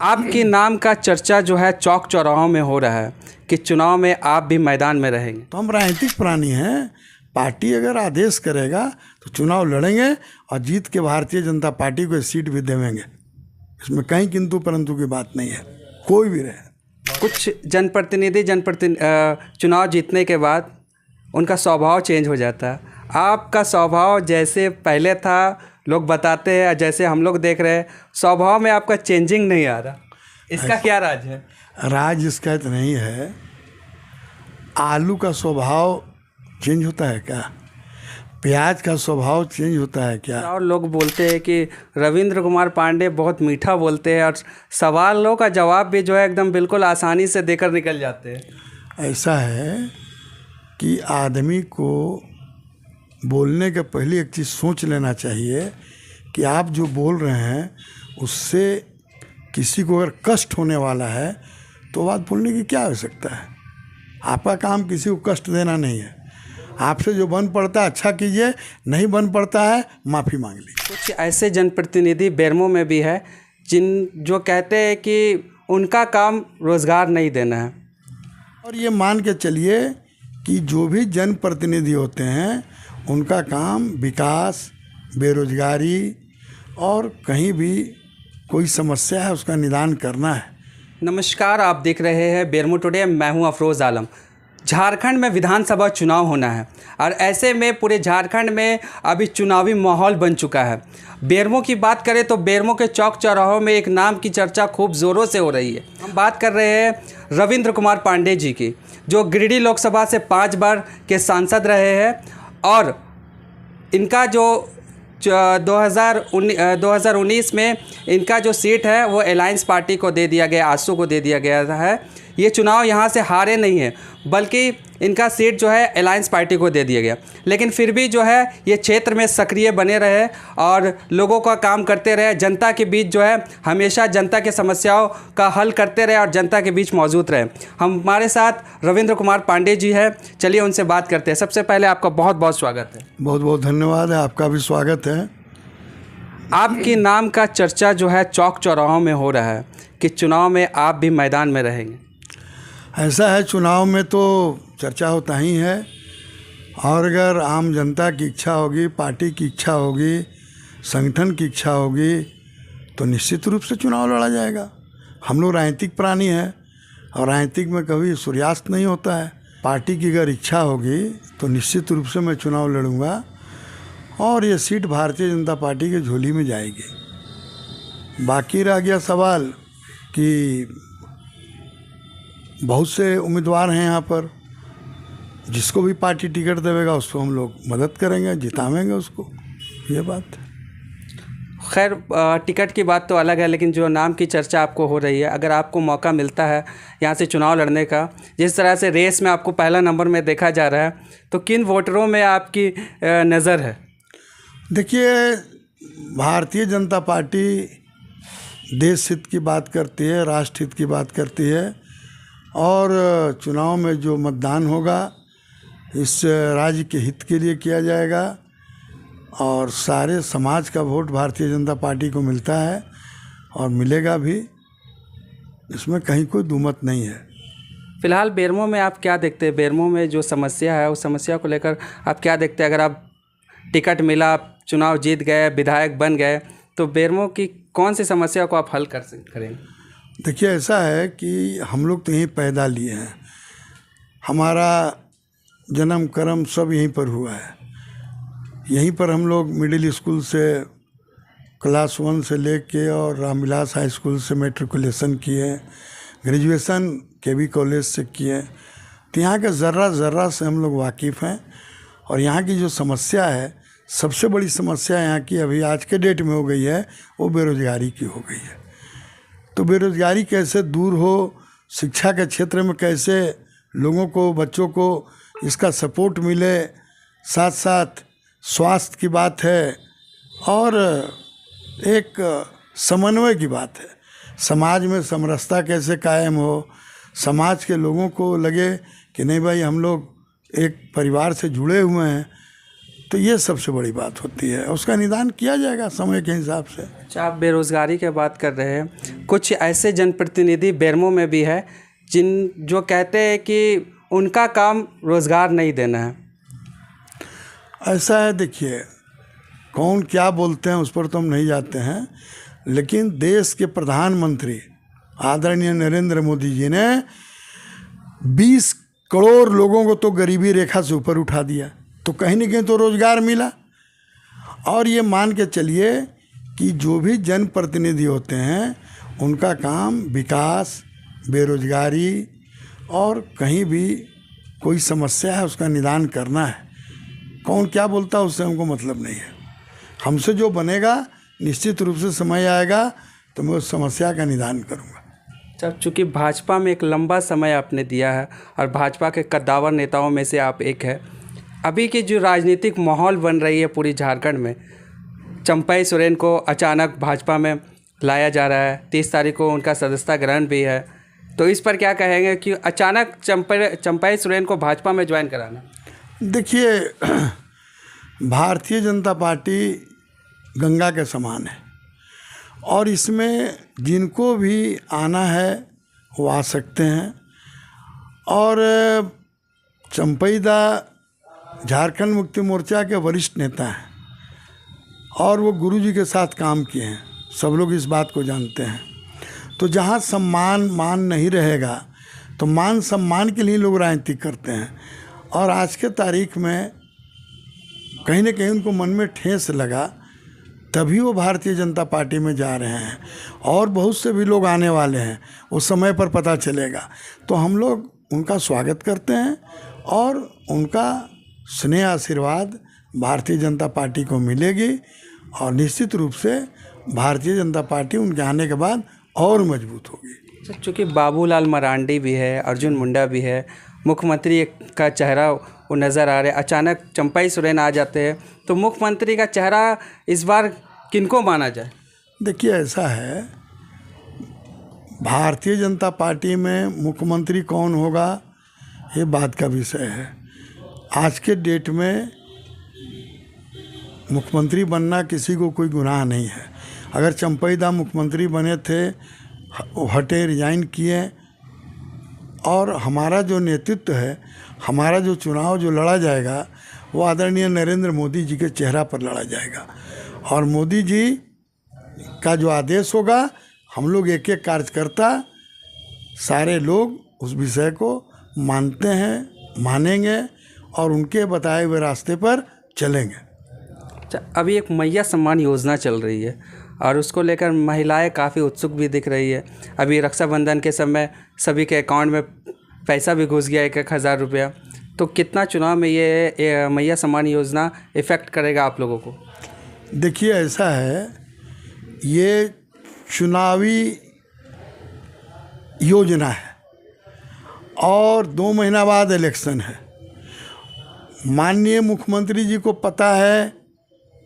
आपके नाम का चर्चा जो है चौक चौराहों में हो रहा है कि चुनाव में आप भी मैदान में रहेंगे। तो हम राजनीतिक प्राणी हैं। पार्टी अगर आदेश करेगा तो चुनाव लड़ेंगे और जीत के भारतीय जनता पार्टी को सीट भी देवेंगे। इसमें कहीं किंतु परंतु की बात नहीं है, कोई भी रहे। कुछ जनप्रतिनिधि चुनाव जीतने के बाद उनका स्वभाव चेंज हो जाता है। आपका स्वभाव जैसे पहले था, लोग बताते हैं, जैसे हम लोग देख रहे हैं, स्वभाव में आपका चेंजिंग नहीं आ रहा। इसका क्या राज है? राज इसका तो नहीं है। आलू का स्वभाव चेंज होता है क्या? प्याज का स्वभाव चेंज होता है क्या? और लोग बोलते हैं कि रविंद्र कुमार पांडे बहुत मीठा बोलते हैं और सवालों का जवाब भी जो है एकदम बिल्कुल आसानी से देकर निकल जाते हैं। ऐसा है कि आदमी को बोलने के पहले एक चीज़ सोच लेना चाहिए कि आप जो बोल रहे हैं उससे किसी को अगर कष्ट होने वाला है तो बात बोलने की क्या आवश्यकता है। आपका काम किसी को कष्ट देना नहीं है। आपसे जो बन पड़ता है अच्छा कीजिए, नहीं बन पड़ता है माफ़ी मांग लीजिए। कुछ ऐसे जनप्रतिनिधि बेरमो में भी है जो कहते हैं कि उनका काम रोज़गार नहीं देना है। और ये मान के चलिए कि जो भी जनप्रतिनिधि होते हैं उनका काम विकास, बेरोजगारी और कहीं भी कोई समस्या है उसका निदान करना है। नमस्कार, आप देख रहे हैं बेरमो टुडे। मैं हूं अफरोज़ आलम। झारखंड में विधानसभा चुनाव होना है और ऐसे में पूरे झारखंड में अभी चुनावी माहौल बन चुका है। बेरमो की बात करें तो बेरमो के चौक चौराहों में एक नाम की चर्चा खूब ज़ोरों से हो रही है। हम बात कर रहे हैं रविंद्र कुमार पांडे जी की, जो गिरिडीह लोकसभा से 5 बार के सांसद रहे हैं और इनका जो 2019 में इनका जो सीट है वो अलायंस पार्टी को दे दिया गया, आजसू को दे दिया गया है। ये चुनाव यहाँ से हारे नहीं है बल्कि इनका सीट जो है अलायंस पार्टी को दे दिया गया, लेकिन फिर भी जो है ये क्षेत्र में सक्रिय बने रहे और लोगों का काम करते रहे, जनता के बीच जो है हमेशा जनता के समस्याओं का हल करते रहे और जनता के बीच मौजूद रहे। हमारे साथ रविंद्र कुमार पांडे जी है, चलिए उनसे बात करते हैं। सबसे पहले आपका बहुत बहुत स्वागत है। बहुत बहुत धन्यवाद है, आपका भी स्वागत है। आपके नाम का चर्चा जो है चौक चौराहों में हो रहा है कि चुनाव में आप भी मैदान में रहेंगे। ऐसा है, चुनाव में तो चर्चा होता ही है और अगर आम जनता की इच्छा होगी, पार्टी की इच्छा होगी, संगठन की इच्छा होगी तो निश्चित रूप से चुनाव लड़ा जाएगा। हम लोग राजनीतिक प्राणी हैं और राजनीतिक में कभी सूर्यास्त नहीं होता है। पार्टी की अगर इच्छा होगी तो निश्चित रूप से मैं चुनाव लड़ूंगा और ये सीट भारतीय जनता पार्टी के झोली में जाएगी। बाकी रह गया सवाल कि बहुत से उम्मीदवार हैं यहाँ पर, जिसको भी पार्टी टिकट देवेगा उसको हम लोग मदद करेंगे, जितावेंगे उसको, ये बात। खैर, टिकट की बात तो अलग है, लेकिन जो नाम की चर्चा आपको हो रही है, अगर आपको मौका मिलता है यहाँ से चुनाव लड़ने का, जिस तरह से रेस में आपको पहला नंबर में देखा जा रहा है, तो किन वोटरों में आपकी नज़र है? देखिए, भारतीय जनता पार्टी देश हित की बात करती है, राष्ट्र हित की बात करती है और चुनाव में जो मतदान होगा इस राज्य के हित के लिए किया जाएगा और सारे समाज का वोट भारतीय जनता पार्टी को मिलता है और मिलेगा भी, इसमें कहीं कोई दुमत नहीं है। फिलहाल बेरमो में आप क्या देखते हैं? बेरमो में जो समस्या है उस समस्या को लेकर आप क्या देखते हैं? अगर आप टिकट मिला, आप चुनाव जीत गए, विधायक बन गए, तो बेरमो की कौन सी समस्या को आप हल करेंगे? देखिए, ऐसा है कि हम लोग तो यहीं पैदा लिए हैं, हमारा जन्म कर्म सब यहीं पर हुआ है। यहीं पर हम लोग मिडिल स्कूल से क्लास 1 से लेके और रामविलास हाई स्कूल से मैट्रिकुलेशन किए, ग्रेजुएशन केवी कॉलेज से किए। तो यहाँ के ज़र्रा से हम लोग वाकिफ़ हैं और यहाँ की जो समस्या है, सबसे बड़ी समस्या यहाँ की अभी आज के डेट में हो गई है, वो बेरोज़गारी की हो गई है। तो बेरोज़गारी कैसे दूर हो, शिक्षा के क्षेत्र में कैसे लोगों को, बच्चों को इसका सपोर्ट मिले, साथ साथ स्वास्थ्य की बात है और एक समन्वय की बात है। समाज में समरसता कैसे कायम हो, समाज के लोगों को लगे कि नहीं भाई हम लोग एक परिवार से जुड़े हुए हैं, तो ये सबसे बड़ी बात होती है, उसका निदान किया जाएगा समय के हिसाब से। अच्छा, आप बेरोज़गारी की बात कर रहे हैं, कुछ ऐसे जनप्रतिनिधि बेरमो में भी है जो कहते हैं कि उनका काम रोज़गार नहीं देना है। ऐसा है, देखिए कौन क्या बोलते हैं उस पर तो हम नहीं जाते हैं, लेकिन देश के प्रधानमंत्री आदरणीय नरेंद्र मोदी जी ने 20 करोड़ लोगों को तो गरीबी रेखा से ऊपर उठा दिया, तो कहीं न कहीं तो रोज़गार मिला। और ये मान के चलिए कि जो भी जनप्रतिनिधि होते हैं उनका काम विकास, बेरोज़गारी और कहीं भी कोई समस्या है उसका निदान करना है। कौन क्या बोलता है उससे हमको मतलब नहीं है। हमसे जो बनेगा निश्चित रूप से समय आएगा तो मैं उस समस्या का निदान करूँगा। जब चूँकि भाजपा में एक लंबा समय आपने दिया है और भाजपा के कद्दावर नेताओं में से आप एक है, अभी की जो राजनीतिक माहौल बन रही है पूरी झारखंड में, चंपई सोरेन को अचानक भाजपा में लाया जा रहा है, 30 तारीख को उनका सदस्यता ग्रहण भी है, तो इस पर क्या कहेंगे कि अचानक चंपई सोरेन को भाजपा में ज्वाइन कराना? देखिए, भारतीय जनता पार्टी गंगा के समान है और इसमें जिनको भी आना है वो आ सकते हैं। और चंपई दा झारखंड मुक्ति मोर्चा के वरिष्ठ नेता हैं और वो गुरुजी के साथ काम किए हैं, सब लोग इस बात को जानते हैं। तो जहाँ सम्मान मान नहीं रहेगा तो मान सम्मान के लिए लोग राजनीति करते हैं, और आज के तारीख में कहीं न कहीं उनको मन में ठेस लगा तभी वो भारतीय जनता पार्टी में जा रहे हैं, और बहुत से भी लोग आने वाले हैं, उस समय पर पता चलेगा। तो हम लोग उनका स्वागत करते हैं और उनका स्नेह आशीर्वाद भारतीय जनता पार्टी को मिलेगी, और निश्चित रूप से भारतीय जनता पार्टी उनके आने के बाद और मजबूत होगी। चूँकि बाबूलाल मरांडी भी है, अर्जुन मुंडा भी है, मुख्यमंत्री का चेहरा वो नज़र आ रहा है, अचानक चंपई सोरेन आ जाते हैं, तो मुख्यमंत्री का चेहरा इस बार किनको माना जाए? देखिए, ऐसा है, भारतीय जनता पार्टी में मुख्यमंत्री कौन होगा ये बात का विषय है। आज के डेट में मुख्यमंत्री बनना किसी को कोई गुनाह नहीं है। अगर चंपई दा मुख्यमंत्री बने थे, हटे, रिजाइन किए, और हमारा जो नेतृत्व है, हमारा जो चुनाव जो लड़ा जाएगा वो आदरणीय नरेंद्र मोदी जी के चेहरा पर लड़ा जाएगा, और मोदी जी का जो आदेश होगा हम लोग एक एक कार्यकर्ता सारे लोग उस विषय को मानते हैं, मानेंगे और उनके बताए हुए रास्ते पर चलेंगे। अच्छा, अभी एक मैया सम्मान योजना चल रही है और उसको लेकर महिलाएं काफ़ी उत्सुक भी दिख रही है। अभी रक्षाबंधन के समय सभी के अकाउंट में पैसा भी घुस गया 1,000 रुपया, तो कितना चुनाव में ये मैया सम्मान योजना इफ़ेक्ट करेगा आप लोगों को? देखिए, ऐसा है, ये चुनावी योजना है और 2 महीना बाद इलेक्शन है। माननीय मुख्यमंत्री जी को पता है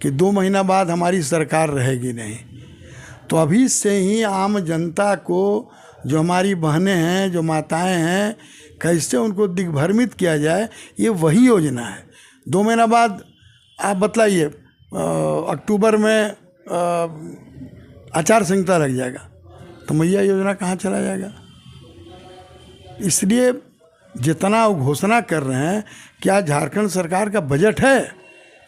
कि 2 महीना बाद हमारी सरकार रहेगी नहीं, तो अभी से ही आम जनता को, जो हमारी बहनें हैं, जो माताएं हैं, कैसे उनको दिग्भ्रमित किया जाए, ये वही योजना है। 2 महीना बाद आप बतलाइए, अक्टूबर में आचार संहिता लग जाएगा, तो मैया योजना कहाँ चला जाएगा? इसलिए जितना वो घोषणा कर रहे हैं, क्या झारखंड सरकार का बजट है,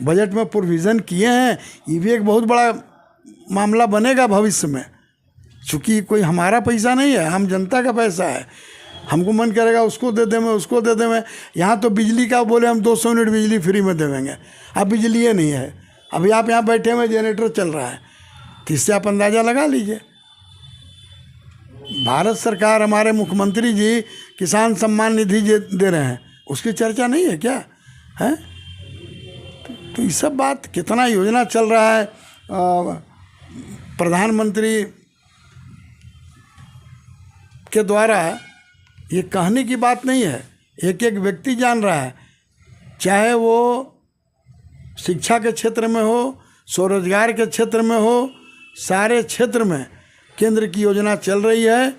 बजट में प्रोविज़न किए हैं, ये भी एक बहुत बड़ा मामला बनेगा भविष्य में। चूँकि कोई हमारा पैसा नहीं है, हम जनता का पैसा है, हमको मन करेगा उसको दे दें, उसको दे दें। यहाँ तो बिजली का बोले हम 200 यूनिट बिजली फ्री में देवेंगे, अब बिजली ये नहीं है। अभी आप यहाँ बैठे हुए जनरेटर चल रहा है, तो इससे आप अंदाज़ा लगा लीजिए। भारत सरकार, हमारे मुख्यमंत्री जी किसान सम्मान निधि दे रहे हैं, उसकी चर्चा नहीं है क्या है? तो ये सब बात, कितना योजना चल रहा है, प्रधानमंत्री के द्वारा, ये कहने की बात नहीं है, एक एक व्यक्ति जान रहा है, चाहे वो शिक्षा के क्षेत्र में हो, स्वरोजगार के क्षेत्र में हो, सारे क्षेत्र में केंद्र की योजना चल रही है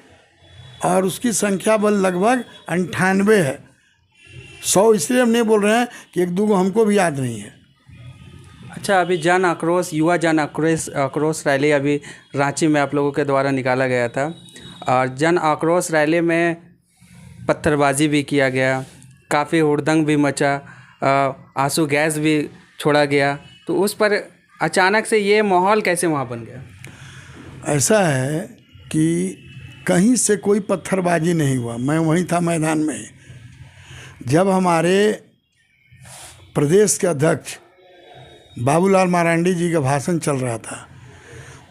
और उसकी संख्या बल लगभग 98 है। 100 इसलिए हम नहीं बोल रहे हैं कि 1-2 हमको भी याद नहीं है। अच्छा, अभी जन आक्रोश, युवा जन आक्रोश आक्रोश रैली अभी रांची में आप लोगों के द्वारा निकाला गया था, और जन आक्रोश रैली में पत्थरबाजी भी किया गया, काफ़ी हुड़दंग भी मचा, आंसू गैस भी छोड़ा गया, तो उस पर अचानक से ये माहौल कैसे वहाँ बन गया? ऐसा है कि कहीं से कोई पत्थरबाजी नहीं हुआ, मैं वहीं था मैदान में ही। जब हमारे प्रदेश के अध्यक्ष बाबूलाल मरांडी जी का भाषण चल रहा था,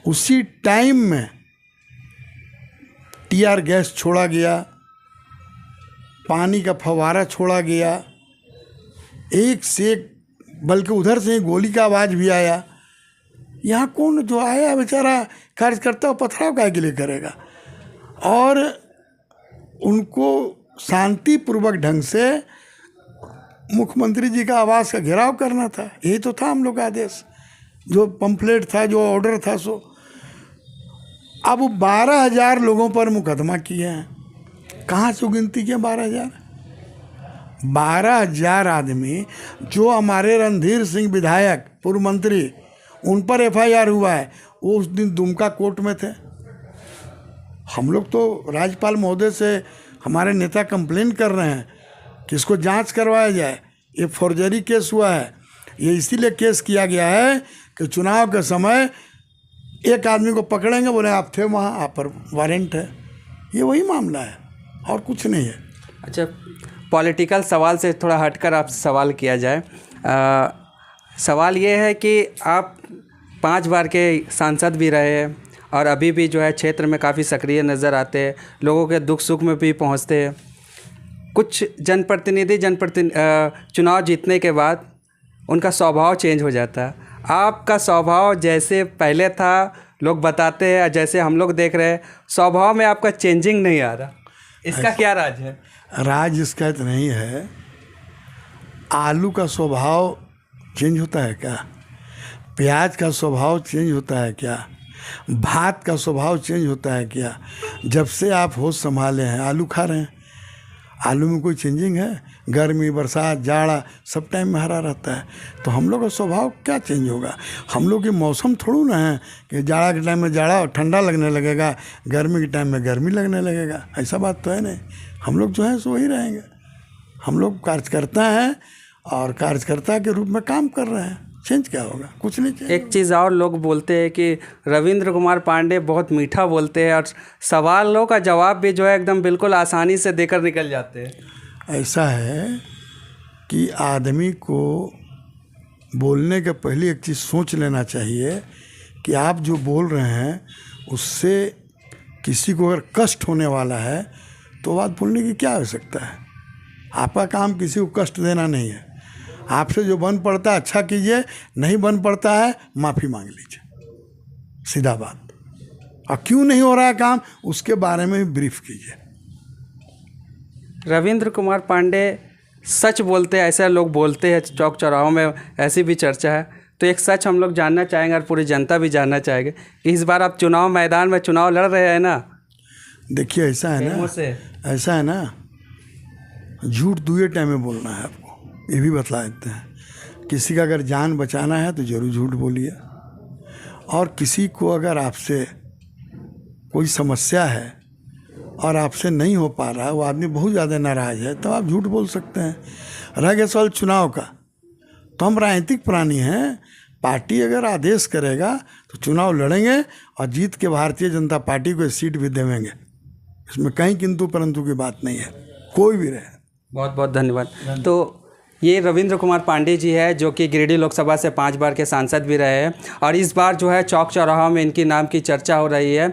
उसी टाइम में टीआर गैस छोड़ा गया, पानी का फव्वारा छोड़ा गया, एक से एक, बल्कि उधर से ही गोली का आवाज़ भी आया। यहाँ कौन जो आया बेचारा कार्यकर्ता पथराव काहे के लिए करेगा, और उनको शांतिपूर्वक ढंग से मुख्यमंत्री जी का आवास का घेराव करना था। यही तो था हम लोग का आदेश, जो पंफलेट था, जो ऑर्डर था। सो अब 12,000 लोगों पर मुकदमा किए हैं। कहाँ से गिनती किए 12,000 आदमी, जो हमारे रणधीर सिंह विधायक पूर्व मंत्री, उन पर FIR हुआ है, वो उस दिन दुमका कोर्ट में थे। हम लोग तो राज्यपाल महोदय से हमारे नेता कंप्लेन कर रहे हैं कि इसको जांच करवाया जाए, ये फॉर्जरी केस हुआ है। ये इसीलिए केस किया गया है कि चुनाव के समय एक आदमी को पकड़ेंगे, बोले आप थे वहाँ, आप पर वारंट है। ये वही मामला है और कुछ नहीं है। अच्छा, पॉलिटिकल सवाल से थोड़ा हटकर आपसे सवाल किया जाए। सवाल ये है कि आप 5 बार के सांसद भी रहे हैं और अभी भी जो है क्षेत्र में काफ़ी सक्रिय नज़र आते हैं, लोगों के दुख सुख में भी पहुंचते हैं। कुछ जनप्रतिनिधि चुनाव जीतने के बाद उनका स्वभाव चेंज हो जाता है। आपका स्वभाव जैसे पहले था, लोग बताते हैं, जैसे हम लोग देख रहे हैं, स्वभाव में आपका चेंजिंग नहीं आ रहा, इसका क्या राज है? राज इसका इतना नहीं है। आलू का स्वभाव चेंज होता है क्या? प्याज का स्वभाव चेंज होता है क्या? भात का स्वभाव चेंज होता है क्या? जब से आप होश संभाले हैं, आलू खा रहे हैं। आलू में कोई चेंजिंग है? गर्मी, बरसात, जाड़ा, सब टाइम में हरा रहता है। तो हम लोग का स्वभाव क्या चेंज होगा? हम लोग के मौसम थोड़ू ना है कि जाड़ा के टाइम में जाड़ा ठंडा लगने लगेगा, गर्मी के टाइम में गर्मी लगने लगेगा। ऐसा बात तो है नहीं। हम लोग जो है सो ही रहेंगे। हम लोग कार्यकर्ता हैं और कार्यकर्ता के रूप में काम कर रहे हैं। चेंज क्या होगा? कुछ नहीं चेंज। एक चीज़ और लोग बोलते हैं कि रविंद्र कुमार पांडे बहुत मीठा बोलते हैं और सवालों का जवाब भी जो है एकदम बिल्कुल आसानी से देकर निकल जाते हैं। ऐसा है कि आदमी को बोलने के पहले एक चीज़ सोच लेना चाहिए कि आप जो बोल रहे हैं उससे किसी को अगर कष्ट होने वाला है तो बात बोलने की क्या आवश्यकता है? आपका काम किसी को कष्ट देना नहीं है। आपसे जो बन पड़ता है अच्छा कीजिए, नहीं बन पड़ता है माफ़ी मांग लीजिए, सीधा बात। और क्यों नहीं हो रहा है काम, उसके बारे में भी ब्रीफ कीजिए। रविंद्र कुमार पांडे सच बोलते हैं, ऐसा लोग बोलते हैं, चौक चौराहों में ऐसी भी चर्चा है। तो एक सच हम लोग जानना चाहेंगे और पूरी जनता भी जानना चाहेंगे कि इस बार आप चुनाव मैदान में चुनाव लड़ रहे हैं ना? देखिए ऐसा है ना, झूठ दुए टाइम में बोलना है आपको, ये भी बतला देते हैं। किसी का अगर जान बचाना है तो ज़रूर झूठ बोलिए, और किसी को अगर आपसे कोई समस्या है और आपसे नहीं हो पा रहा है, वो आदमी बहुत ज़्यादा नाराज़ है, तो आप झूठ बोल सकते हैं। रह गया सवाल चुनाव का, तो हम राजनीतिक प्राणी हैं। पार्टी अगर आदेश करेगा तो चुनाव लड़ेंगे और जीत के भारतीय जनता पार्टी को सीट भी देवेंगे। इसमें कहीं किंतु परंतु की बात नहीं है, कोई भी रहे। बहुत बहुत धन्यवाद। तो ये रविंद्र कुमार पांडे जी है, जो कि गिरिडीह लोकसभा से 5 बार के सांसद भी रहे हैं, और इस बार जो है चौक चौराहों में इनकी नाम की चर्चा हो रही है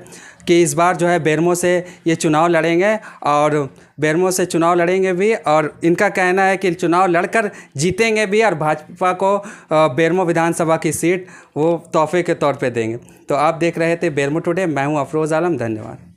कि इस बार जो है बेरमो से ये चुनाव लड़ेंगे, और बेरमो से चुनाव लड़ेंगे भी, और इनका कहना है कि चुनाव लड़कर जीतेंगे भी, और भाजपा को बेरमो विधानसभा की सीट वो तोहफे के तौर पे देंगे। तो आप देख रहे थे बेरमो टुडे, मैं हूँ अफरोज़ आलम। धन्यवाद।